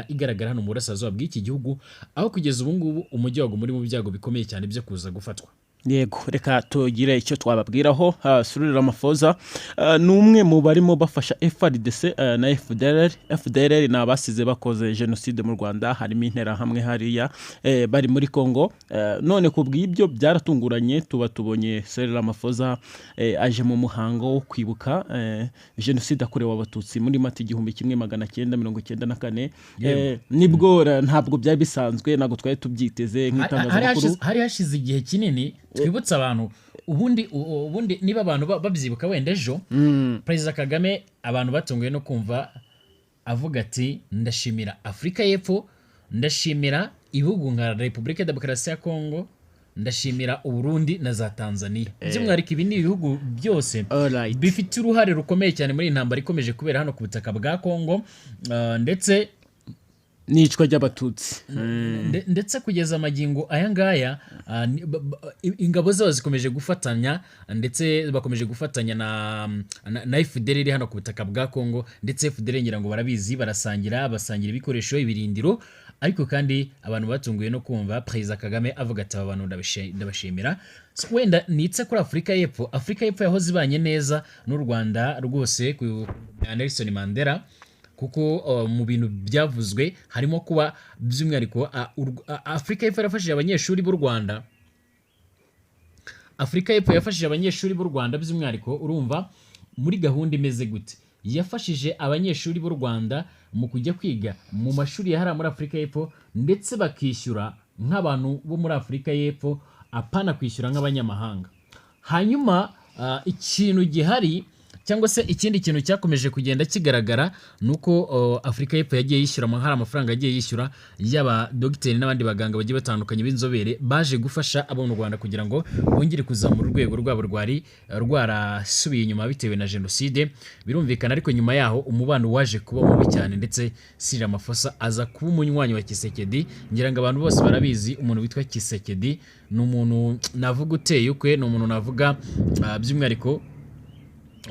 igaragara hano mu burasirazuba bw'iki gihugu aho kugeza ubu ngubu umujyi wa Goma uri mu byago bikomeye cyane byo kuza gufatwa. Yego, reka tugire icyo twababwiraho. Cyril Ramaphosa ni umwe mu barimo bafasha FARDC na FDLR ni abasize bakoze jenoside mu Rwanda, harimo interahamwe hariya bari muri Congo. None ku bw'ibyo byaratunguranye tuba tubonye Cyril Ramaphosa aje mu muhango wo kwibuka jenoside yakorewe abatutsi muri Mata 1994. Nibwo ntabwo byari bisanzwe, ntabwo twari tubyiteze nk'itangazamakuru. Hari hashize igihe kinini twibutsa abantu ubundi niba abantu babyibuka wenda ejo President Kagame abantu batunguye no kumva avuga ati ndashimira Afrika y'Epfo, ndashimira ibihugu nka Republika ya Demokarasi ya Congo, ndashimira Uburundi na za Tanzania. By'umwihariko ibi ni ibihugu byose bifite uruhare rukomeye cyane muri intambara ikomeje kubera hano ku butaka bwa Congo, ndetse nicwa ry'abatutsi ndetse kugeza amagingo aya ngaya ingabo zabo zikomeje gufatanya, ndetse bakomeje gufatanya na FDLR iri hano ku butaka bwa Congo, ndetse FDLR ngira ngo barabizi basangira ibikoresho, ibirindiro. Ariko kandi abantu batunguye no kumva President Kagame avuga ati aba bantu ndabashimira. Wenda nitse kuri Afrika y'Epfo yahoze ibanye neza n'u Rwanda rwose ku Nelson Mandela, kuko mu bintu byavuzwe harimo kuba by'umwihariko Afrika y'Epfo yafashije abanyeshuri b'u Rwanda. Afrika y'Epfo yafashije abanyeshuri b'u Rwanda by'umwihariko, urumva muri gahunda imeze gute? Yafashije abanyeshuri b'u Rwanda mu kujya kwiga mu mashuri ya hariya muri Afrika y'Epfo, ndetse bakishyura nk'abantu bo muri Afrika y'Epfo, apana kwishyura nk'abanyamahanga. Hanyuma ikintu gihari cyangwa se ikindi kintu cyakomeje kugenda kigaragara nuko Afrika y'Epfo yagiye yishyura hari amafaranga yagiye yishyura y'aba dogiteri n'abandi baganga bagiye batandukanye b'inzobere baje gufasha abo mu Rwanda kugira ngo bongere kuzamura urwego rwabo rwari rwarasubiye inyuma bitewe na jenoside. Birumvikana, ariko nyuma yaho umubano waje kuba mubi cyane, ndetse Cyril Ramaphosa aza kuba umunywanyi wa Tshisekedi. Ngira ngo abantu bose barabizi umuntu witwa Tshisekedi ni umuntu navuga uteye ukwe, ni umuntu navuga by'umwihariko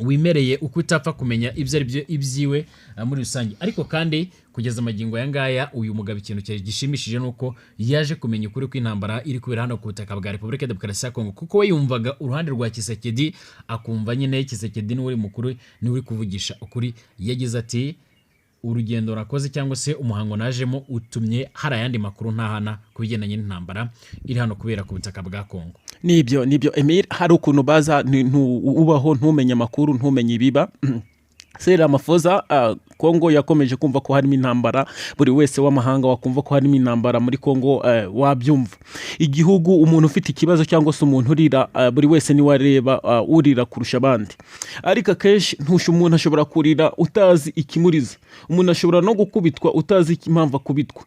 wimereye uko utapfa kumenya ibyo ari byo ibyiwe muri rusange. Ariko kandi kugeza amagingo aya ngaya uyu mugabo ikintu cyari gishimishije nuko yaje kumenya ukuri kw'intambara iri kubera hano ku butaka bwa Republika ya Demokarasi ya Congo, kuko we yumvaga uruhande rwa Tshisekedi, akumva nyine Tshisekedi niwe uri mukuru, niwe uri kuvugisha ukuri. Yagize ati urugendo nakoze cyangwa se umuhango najemo utumye hari ayandi makuru ntahana ku bigendanye n'intambara iri hano kubera ku butaka bwa Congo. Nibyo Emile, hari ukuntu baza ubaho ntumenye amakuru, ntumenye ibiba. Cyril Ramaphosa Congo yakomeje kumva ko harimo intambara, buri wese w'amahanga wakumva ko harimo intambara muri Congo wabyumva. Igihugu umuntu ufite ikibazo cyangwa se umuntu urira, buri wese ni wareba urira kurusha abandi. Ariko akenshi umuntu ashobora kurira utazi ikimuriza, umuntu ashobora no gukubitwa utazi impamvu akubitwa.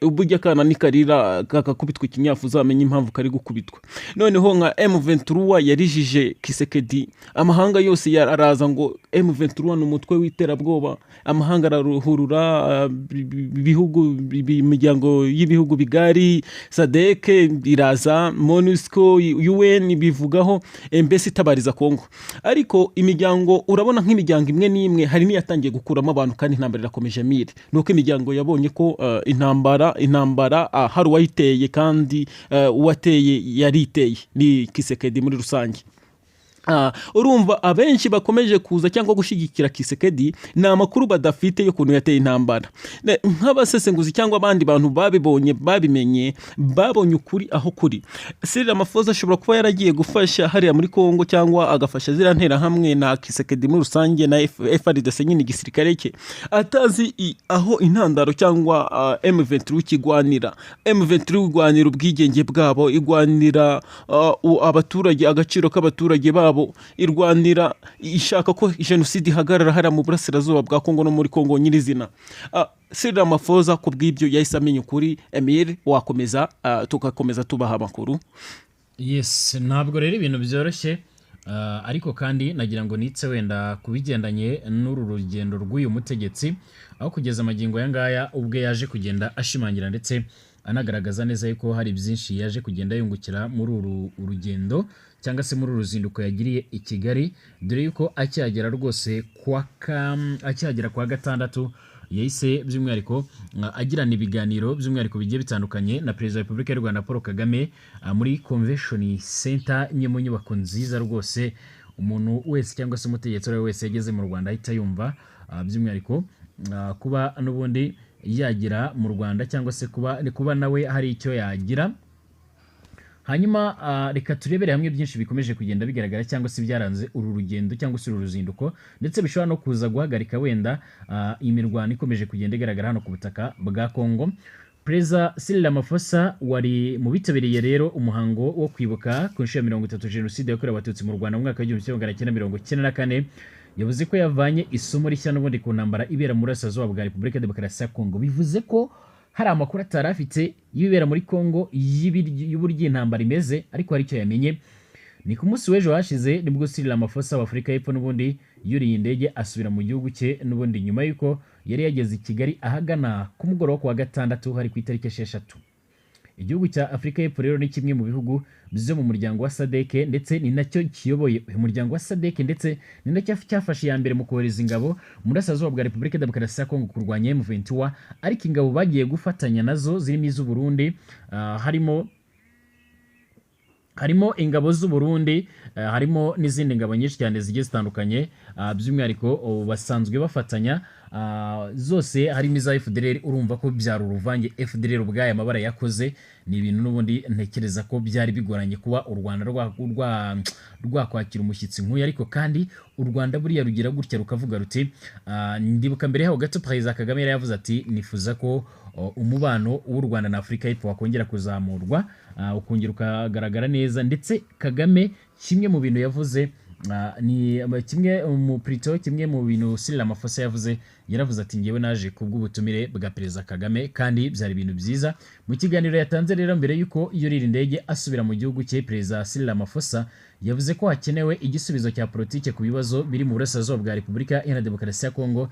Ubujya kana nikarira kakakubitwa ikinyafu uzamenye impamvu kari gukubitwa. Noneho nka M23 yarijije Tshisekedi, amahanga yose yaraza ngo M23 ni umutwe w'iterabwoba. Amahanga araruhurura, ibihugu imiryango y'ibihugu bigari, SADC iraza, MONUSCO, UN bivugaho, mbese itabariza Congo. Ariko imiryango urabona nk'imiryango imwe n'imwe hari niyatangiye gukuramo abantu, kandi intambara irakomeje mire. Nuko imiryango yabonye ko intambara hari uwayiteye, kandi uwateye yariteye ni Tshisekedi muri rusange. Urumva abenshi bakomeje kuza cyangwa gushigikira Tshisekedi ni amakuru badafite yo kuntu yateye intambara. Nk'abasesenguzi cyangwa abandi bantu babimenye babonye ukuri aho kuri. Cyril Ramaphosa ashobora kuba yaragiye gufasha hariya muri Congo, cyangwa agafasha zira ntera hamwe na Tshisekedi muri rusange na FARDC nyine igisirikare cye, atazi aho intandaro cyangwa M23 kigwanira. M23 igwanira ubwigenge bwabo, igwanira abaturage, agaciro k'abaturage babo, irwanira ishaka ko jenoside ihagarara hariya mu burasirazuba bwa Congo no muri Congo nyirizina. Cyril Ramaphosa ku bw'ibyo yahise amenya ukuri. Emile, wakomeza tugakomeza tubaha amakuru. Yes, ntabwo rero ibintu byoroshye, ariko kandi nagira ngo nitse wenda kubigendanye n'uru rugendo rw'uyu mutegetsi, aho kugeza amagingo aya ngaya ubwe yaje kugenda ashimangira ndetse anagaragaza neza yuko hari byinshi yaje kugenda yungukira muri uru urugendo cyangwa se muri uruzinduko yagiriye i Kigali, dore yuko akihagera rwose akihagera kwa gatandatu yahise by'umwihariko agirana ibiganiro by'umwihariko bigiye bitandukanye na Perezida wa Repubulika y'u Rwanda Paul Kagame muri Convention Center, imwe mu nyubako nziza rwose umuntu wese cyangwa se umutegetsi wese yageze mu Rwanda ahita yumva by'umwihariko kuba n'ubundi yagira mu Rwanda cyangwa se kuba nawe hari icyo yagira. Hanyuma reka turebere hamwe byinshi bikomeje kugenda bigaragara cyangwa se byaranze uru rugendo cyangwa se uru ruzinduko, ndetse bishobora no kuza guhagarika wenda imirwano ikomeje kugenda igaragara hano ku butaka bwa Kongo. Perezida Cyril Ramaphosa wari mu bitabiriye rero umuhango wo kwibuka ku nshuro ya 30 Jenoside yakorewe Abatutsi mu Rwanda mu mwaka wa 1994, yavuze ko yavanye isomo rishya n'ubundi ku ntambara ibera mu burasirazuba bwa Repubulika ya Demokarasi ya Kongo. Bivuze ko hari amakuru atari afite y'ibibera muri Kongo y'uburyo intambara imeze, ariko hari icyo yamenye. Ni ku munsi w'ejo hashize nibwo Cyril Ramaphosa wa Afurika y'Epfo n'ubundi yuriye indege asubira mu gihugu cye n'ubundi nyuma y'uko yari yageze i Kigali ahagana ku mugoroba wa gatandatu hari ku itariki 6. Igihugu cya Afurika y'Epfo rero ni kimwe mu bihugu byo mu muryango wa SADC, ndetse ni nacyo kiyoboye uyu muryango wa SADC, ndetse ni nacyo cyafashe ya mbere mu kohereza ingabo mu burasirazuba bwa Repubulika ya Demokarasi ya Kongo kurwanya M23, ariko ingabo bagiye gufatanya nazo zirimo iz'u Burundi, harimo ingabo z'u Burundi, harimo n'izindi ngabo nyinshi cyane zigiye zitandukanye, by'umwihariko basanzwe bafatanya zose harimo iza FDLR. Urumva ko byari uruvange. FDLR ubwaye amabara yakoze ni ibintu n'ubundi ntekereza ko byari bigoranye kuba u Rwanda rwakwakira umushyitsi nk'uyu, ariko kandi u Rwanda buriya rugira gutya rukavuga ruti ndibuka mbere yaho gato Perezida Kagame yari yavuze ati nifuza ko umubano w'u Rwanda na Afurika y'Epfo wakongera kuzamurwa ukongera ukagaragara neza, ndetse Kagame kimwe mu bintu yavuze kimwe mu bintu Cyril Ramaphosa yavuze, yaravuze ati ngewe naje kubw'ubutumire bwa Perezida Kagame, kandi byari ibintu byiza. Mu kiganiro yatanze rero mbere y'uko yurira indege asubira mu gihugu cye, Perezida Cyril Ramaphosa yavuze ko hakenewe igisubizo cya politike ku bibazo biri mu burasirazuba bwa Repubulika Iharanira Demokarasi ya Kongo.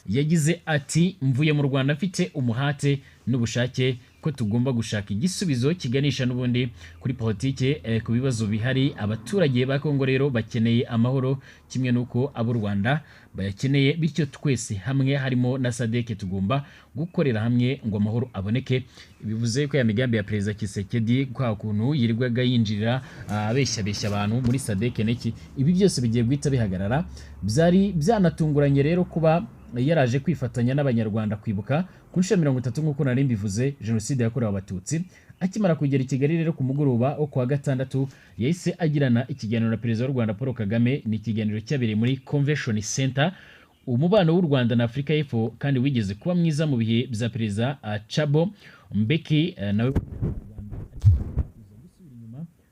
Yagize ati mvuye mu Rwanda mfite umuhate n'ubushake ko tugomba gushaka igisubizo kiganisha n'ubundi kuri politike ku bibazo bihari. Abaturage ba Kongo rero bakeneye amahoro kimwe nuko abo Rwanda bayakeneye, bityo twese hamwe harimo na SADC tugomba gukorera hamwe ngo amahoro aboneke. Bivuze ko ya migambi ya Perezida Tshisekedi kwa kuntu yirirwaga yinjirira abeshya abantu muri SADC neki, ibi byose bigiye guhita bihagarara. Byari byanatunguranye rero kuba yaraje kwifatanya n'abanyarwanda kwibuka ku nshuro ya 30 nk'uko nari mbivuze Jenoside yakorewe Abatutsi. Akimara kugera i Kigali rero ku mugoroba wo kuwa gatandatu yahise agirana ikiganiro na Perezida w'u Rwanda Paul Kagame. Ni ikiganiro cyabereye muri Convention Center. Umubano w'u Rwanda na Afurika y'Epfo kandi wigeze kuba mwiza mu bihe bya Perezida Thabo Mbeki nawe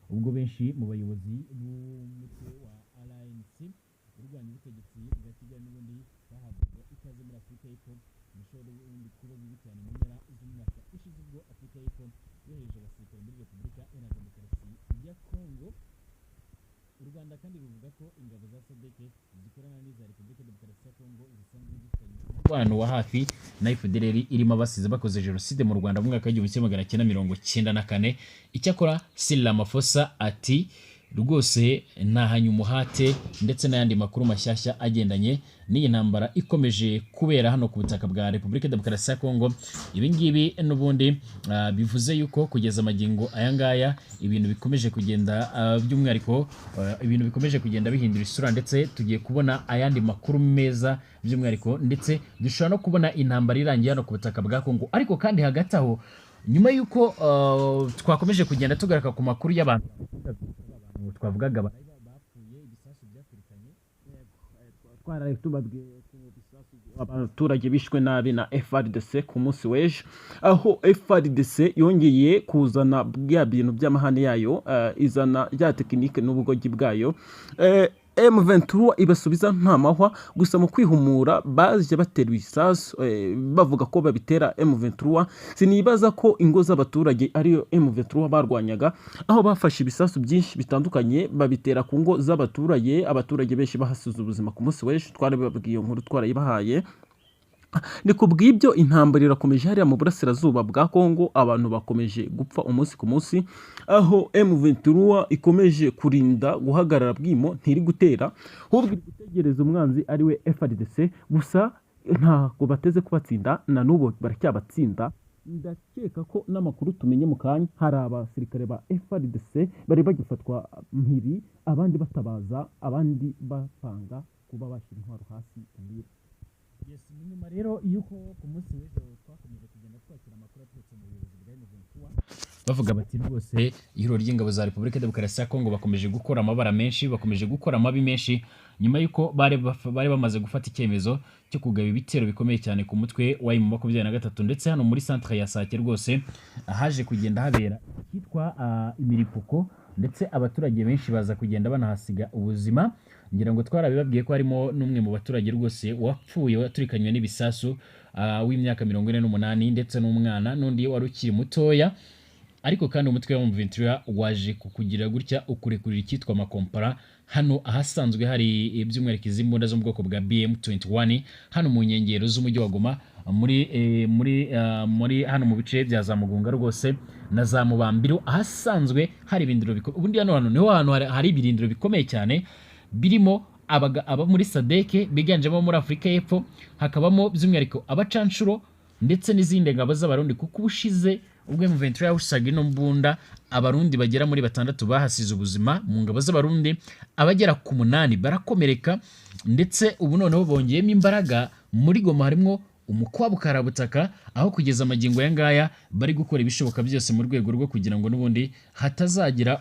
ubwo benshi mu bayobozi b'umutwe wa Alliance urwanya ubutegetsi bwa Kigali n'ubundi bahabwa ikaze muri Afurika y'Epfo. Bishobora n'ubundi kuba bibi cyane mu mpera z'umwaka ushize ubwo Afurika y'Epfo yohereje abasirikare muri Repubulika Iharanira Demokarasi ya Kongo. U Rwanda kandi ruvuga ko ingabo za SADC zikorana n'iza Repubulika ya Demokarasi ya Kongo zisanzwe zifitanye umubano wa hafi na FDLR irimo abasize bakoze Jenoside mu Rwanda mu mwaka wa 1994. Icyakora Cyril Ramaphosa ati rwose ntahanye umuhate ndetse n'ayandi makuru mashyashya agendanye n'iyi ntambara ikomeje kubera hano ku butaka bwa Repubulika ya Demokarasi ya Kongo. Ibi ngibi n'ubundi bivuze yuko kugeza amagingo aya ngaya ibintu bikomeje kugenda by'umwihariko ibintu bikomeje kugenda bihindura isura, ndetse tugiye kubona ayandi makuru meza by'umwihariko, ndetse dushobora no kubona intambara irangiye hano ku butaka bwa Kongo. Ariko kandi hagati aho nyuma yuko twakomeje kugenda tugaruka ku makuru y'abantu twavugaga bapfuye ibisasu byakurikanye, twaraye tubabwiye ku bisasu abaturage bishwe nabi na FARDC ku munsi w'ejo, aho FARDC yongeye kuzana bya bintu by'amahane yayo, izana rya tekinike n'ubugogi bwayo. M23 ibasubiza nta mahwa, gusa mu kwihumura baje batera ibisasu bavuga ko babitera M23. Sinibaza ko ingo z'abaturage ariyo M23 barwanyaga, aho bafashe ibisasu byinshi bitandukanye babitera ku ngo z'abaturage. Abaturage benshi bahasize ubuzima ku munsi w'ejo, twarababwiye nkuru twarayibahaye. Ni kubw'ibyo intambara irakomeje hariya mu burasirazuba bwa Kongo, abantu bakomeje gupfa umunsi ku munsi, aho M23 ikomeje kurinda guhagarara bwimo ntiri gutera, ahubwo iri gutegereza umwanzi ariwe FARDC. Gusa ntabwo bateze kubatsinda na n'ubu baracyabatsinda. Ndakeka ko n'amakuru tumenye mu kanya hari abasirikare ba FARDC bari bagifatwa mpiri, abandi batabaza, abandi bapanga kuba bashyira intwaro hasi Emile. Yes, nyuma rero yuko ku munsi w'ejo twakomeje kugenda twakira amakuru aturutse mu buyobozi bwa M23 bavuga bati rwose ihuriro ry'ingabo za Repubulika Demokarasi ya Kongo bakomeje gukora amabara menshi, bakomeje gukora amabi menshi, nyuma yuko bari bamaze gufata icyemezo cyo kugaba ibitero bikomeye cyane ku mutwe wa M23, ndetse hano muri centre ya Sake rwose haje kugenda habera kitwa imiripuko, ndetse abaturage benshi baza kugenda banahasiga ubuzima. Ngira ngo twarabibabwiye ko harimo n'umwe mu baturage rwose wapfuye waturikanywe n'ibisasu w'imyaka 48, ndetse n'umwana n'undi wari ukiri mutoya. Ariko kandi umutwe wa M23 waje kukugira gutya ukurekurira icyitwa makompara hano ahasanzwe hari iby'umwihariko imbunda zo mu bwoko bwa BM21 hano mu nkengero z'umujyi wa Goma, muri hano mu bice bya za Mugunga rwose na za Mubambiro, ahasanzwe hari ibindiro bikomeye. Ubundi hano niho hantu hari ibirindiro bikomeye cyane birimo aba muri Sadeke biganjemo muri Afurika y'Epfo, hakabamo by'umwihariko abacanshuro ndetse n'izindi ngabo z'abarundi, kuko ubushize ubwo M23 yawusaga ino mbunda abarundi bagera muri 6 bahasize ubuzima mu ngabo z'abarundi, abagera ku 8 barakomereka, ndetse ubu noneho bongeyemo imbaraga. Muri Goma harimo umukwabu karabutaka, aho kugeza amagingo ya ngaya bari gukora ibishoboka byose mu rwego rwo kugira ngo n'ubundi hatazagira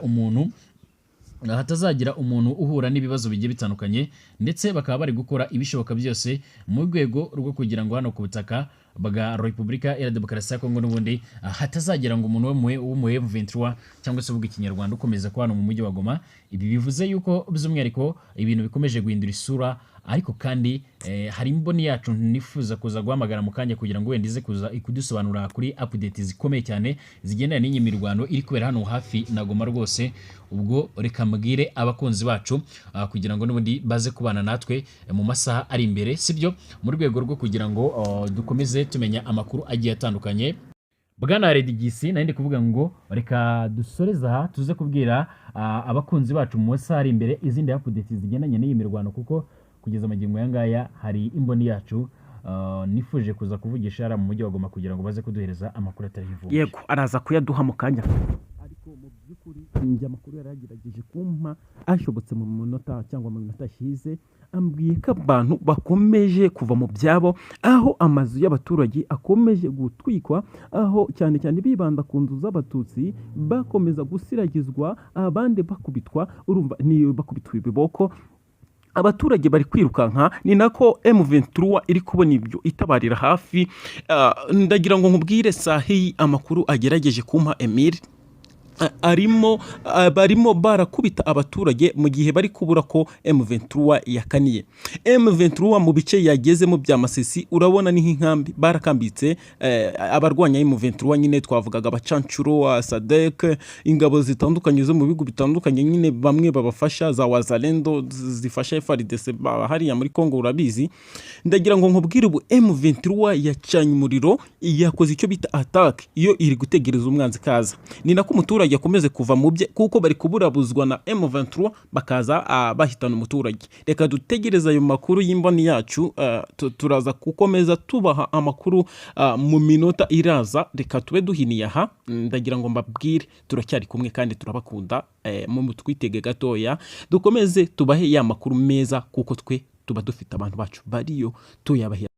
umuntu uhura n'ibibazo bigiye bitandukanye, ndetse bakaba bari gukora ibishoboka byose mu rwego rwo kugira ngo hano ku butaka bwa Repubulika ya Demokarasi ya Kongo n'ubundi hatazagira ngo umuntu w'umu M23 cyangwa se uvuga ikinyarwanda ukomeza ko hano mu mujyi wa Goma. Ibi bivuze yuko by'umwihariko ibintu bikomeje guhindura isura, ariko kandi hari imboni yacu nifuza kuza guhamagara mu kanya kugira ngo wenda ize kuza ikudusobanura kuri update zikomeye cyane zigendana n'iyi mirwano iri kubera hano hafi na Goma rwose. Ubwo reka mbwire abakunzi bacu kugira ngo n'ubundi baze kubana natwe mu masaha ari imbere, sibyo, mu rwego rwo kugira ngo dukomeze tumenya amakuru agiye atandukanye. Bwana Redigisi nandi kuvuga ngo reka dusoreza aha tuze kubwira abakunzi bacu mu masaha ari imbere izindi update zigendanye n'iyi mirwano, kuko kugeza amagingo ya ngaya hari imboni yacu nifuje kuza kuvugisha yara mu mujyi wa Goma kugira ngo baze kuduhereza amakuru atari vuba. Yego, araza kuyaduha mu kanya, ariko mu by'ukuri njya amakuru yaragerageje kumpa ashobotse mu minota cyangwa mu minota ashize, ambwiye ko abantu bakomeje kuva mu byabo, aho amazu y'abaturage akomeje gutwikwa, aho cyane cyane bibanda ku nzu z'abatutsi bakomeza gusiragizwa, abandi bakubitwa, urumva ni bakubitwa ibiboko, abaturage bari kwirukanka. Ni nako M23 iri kubona ibyo itabarira hafi. Ndagira ngo nkubwire sahi amakuru agerageje kumpa Emile, barimo barakubita abaturage mu gihe bari kubura ko M23 yakaniye. M23 mu bice yagezemo bya Masisi urabona ni nk'inkambi barakambitse, abarwanya M23 nyine twavugaga abacancuro, Sadek, ingabo zitandukanye zo mu bigo bitandukanye, nyine bamwe babafasha za Wazalendo zifasha FARDC hariya muri Kongo urabizi. Ndagira ngo nkubwire ubu M23 yacanye umuriro, yakoze icyo bita attack, iyo iri gutegereza umwanzi kaza. Ni nako umuturage yakomeze kuva mu bye, kuko bari kuburabuzwa na M23 bakaza bahitana umuturage. Reka dutegereza ayo makuru y'imboni yacu, turaza gukomeza tubaha amakuru mu minota iraza. Reka tube duhiniye aha. Ndagira ngo mbabwire turacyari kumwe kandi turabakunda, mu twitege gatoya dukomeze tubahe ya makuru meza, kuko twe tuba dufite abantu bacu bariyo tuyabahera.